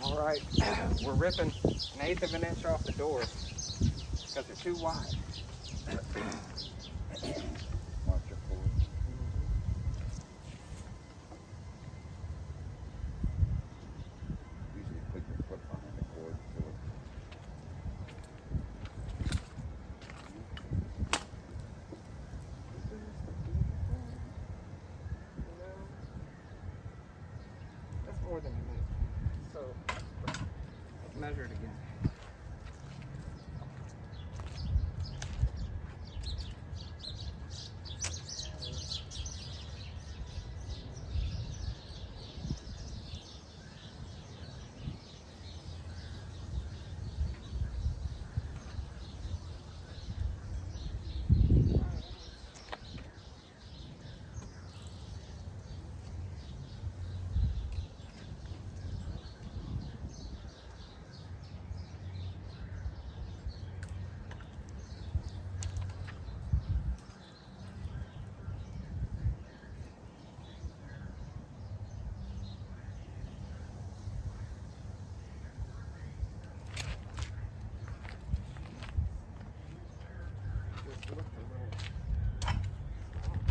All right, we're ripping 1/8 of an inch off the doors because they're too wide. Watch your cord. Usually put your foot behind the cord so That's more than 1 inch. So let's measure it again.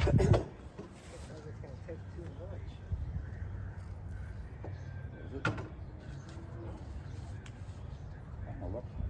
Because it's going to take too much. is it? Kinda looks like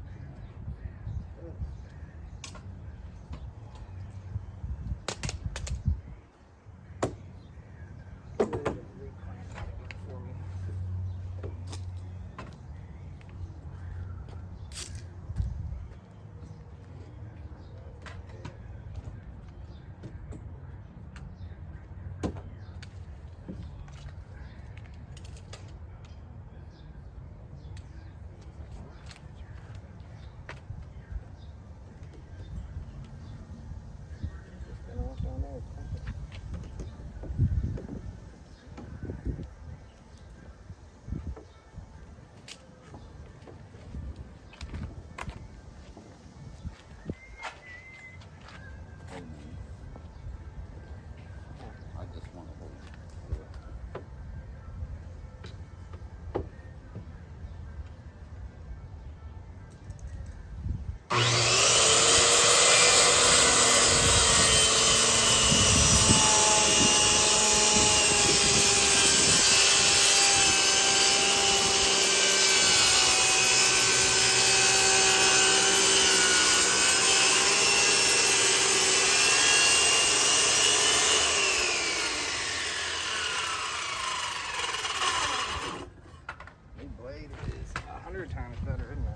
I just want to hold it. New blade is 100 times better, isn't it?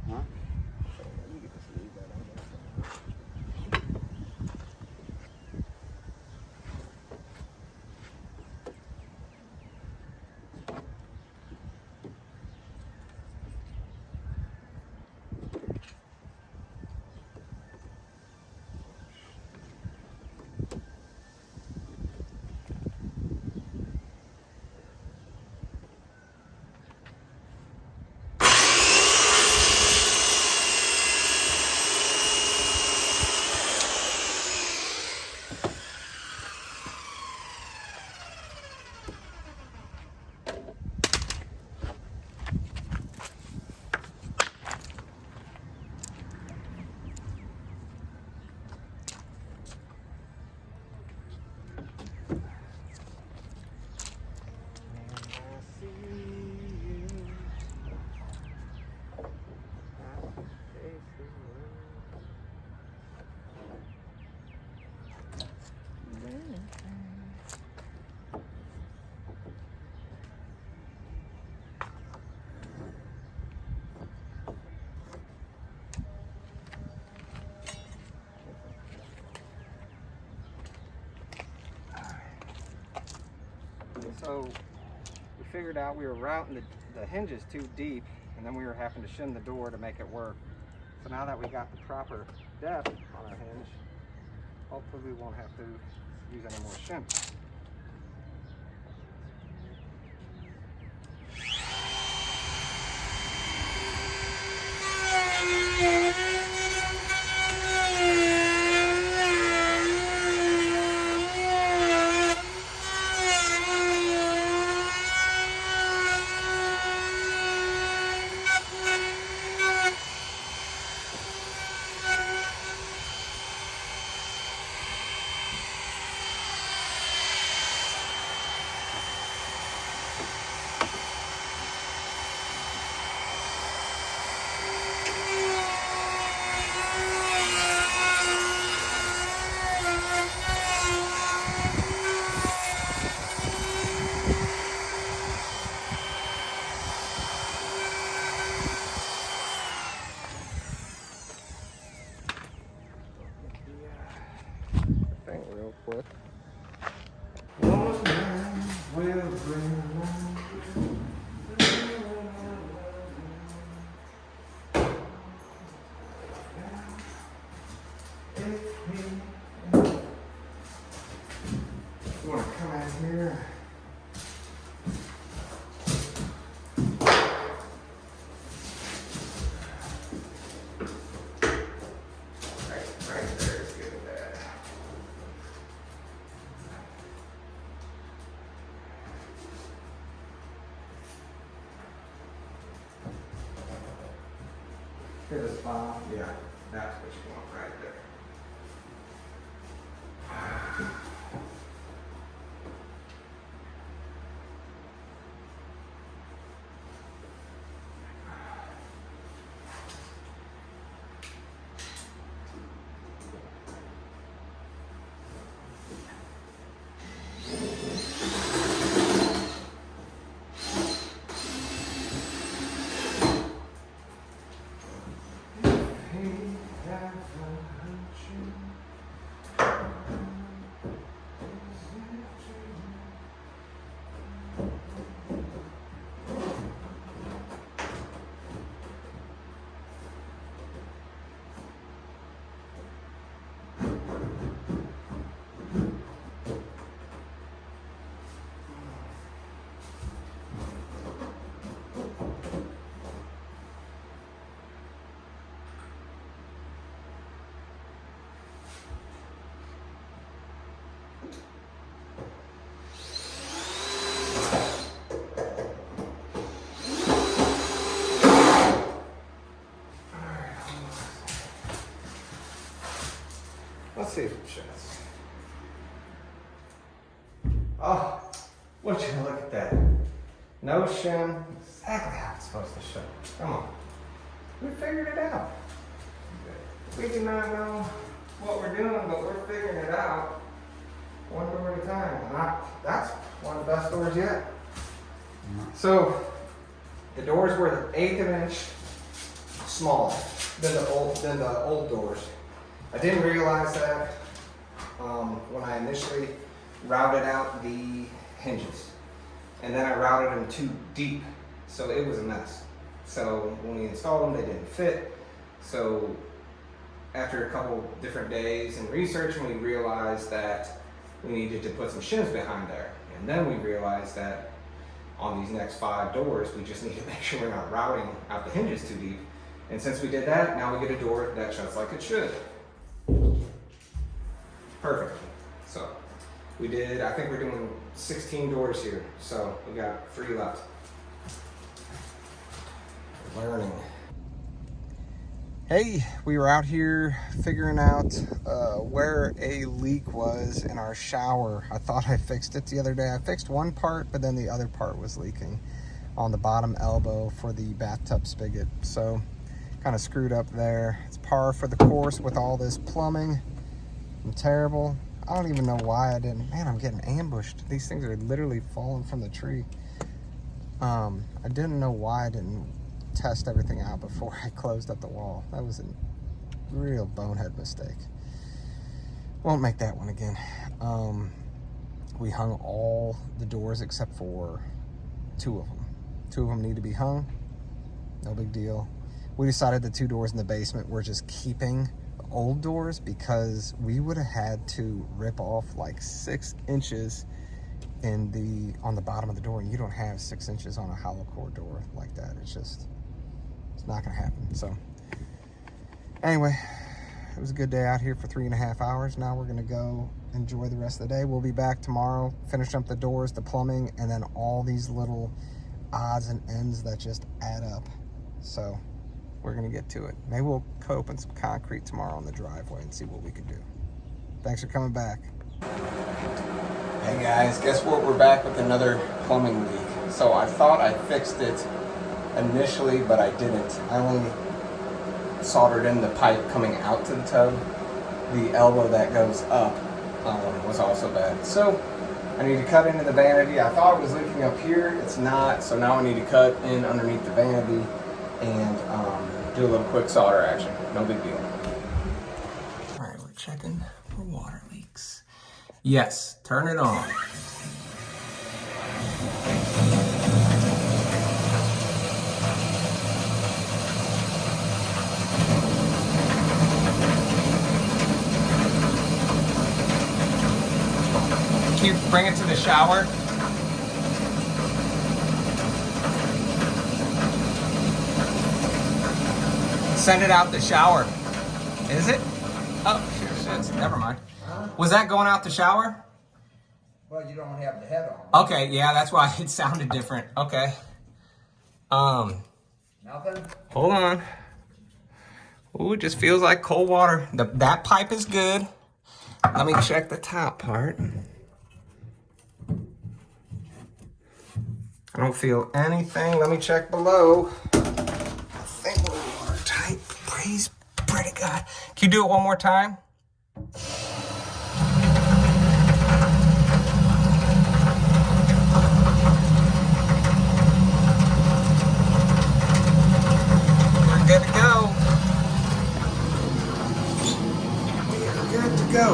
Huh? You can just leave that on there. So we figured out we were routing the hinges too deep, and then we were having to shim the door to make it work. So now that we got the proper depth on our hinge, hopefully we won't have to use any more shim. real quick. Those lines will bring you want to come in here? Right there is good and bad. Here's a spot. Yeah, that's what you want right there. Let's see if it shuts. Oh, would you look at that? No shim, exactly how it's supposed to shut. Come on. We figured it out. We do not know what we're doing, but we're figuring it out one door at a time. And that's one of the best doors yet. So, the doors were 1/8 of an inch smaller than the old doors. I didn't realize that when I initially routed out the hinges. And then I routed them too deep, so it was a mess. So when we installed them, they didn't fit. So after a couple different days and researching, we realized that we needed to put some shims behind there. And then we realized that on these next 5 doors, we just need to make sure we're not routing out the hinges too deep. And since we did that, now we get a door that shuts like it should. Perfect. So we did, I think we're doing 16 doors here. So we got 3 left. Learning. Hey, we were out here figuring out where a leak was in our shower. I thought I fixed it the other day. I fixed one part, but then the other part was leaking on the bottom elbow for the bathtub spigot. So kind of screwed up there. It's par for the course with all this plumbing. I'm terrible. I don't even know why I didn't. Man, I'm getting ambushed. These things are literally falling from the tree. I didn't know why I didn't test everything out before I closed up the wall. That was a real bonehead mistake. Won't make that one again. We hung all the doors except for 2 of them. 2 of them need to be hung. No big deal. We decided the 2 doors in the basement were just keeping the old doors because we would have had to rip off like 6 inches on the bottom of the door, and you don't have 6 inches on a hollow core door like that. It's not gonna happen. So anyway, it was a good day out here for 3.5 hours. Now we're gonna go enjoy the rest of the day. We'll be back tomorrow, finish up the doors, the plumbing, and then all these little odds and ends that just add up. So we're gonna get to it. Maybe we'll open some concrete tomorrow on the driveway and see what we can do. Thanks for coming back. Hey guys, guess what? We're back with another plumbing leak. So I thought I fixed it initially, but I didn't. I only soldered in the pipe coming out to the tub. The elbow that goes up was also bad. So I need to cut into the vanity. I thought it was leaking up here. It's not. So now I need to cut in underneath the vanity and do a little quick solder action. No big deal. All right, we're checking for water leaks. Yes, turn it on. Can you bring it to the shower? Send it out the shower. Is it? Oh, shit. Never mind. Was that going out the shower? Well, you don't have the head on. Okay, yeah, that's why it sounded different. Okay. Nothing? Hold on. Ooh, it just feels like cold water. That pipe is good. Let me check the top part. I don't feel anything. Let me check below. I think we're watertight. Praise pray to God. Can you do it one more time? We're good to go. We're good to go.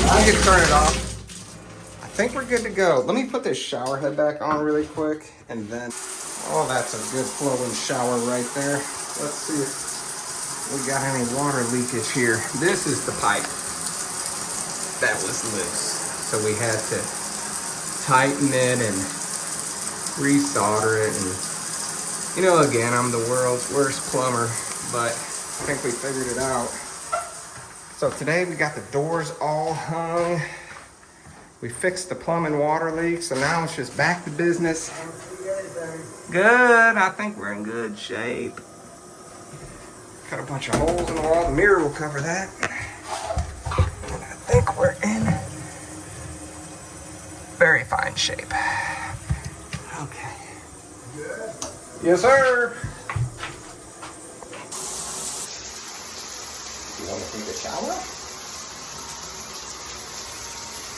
I can turn it off. I think we're good to go. Let me put this shower head back on really quick, and then, oh, that's a good flowing shower right there. Let's see if we got any water leakage here. This is the pipe that was loose, so we had to tighten it and resolder it. And you know, again, I'm the world's worst plumber, but I think we figured it out. So today we got the doors all hung. We fixed the plumbing water leak, so now it's just back to business. Good, I think we're in good shape. Cut a bunch of holes in the wall. The mirror will cover that. And I think we're in very fine shape. Okay. Yes, sir. You want to take a shower?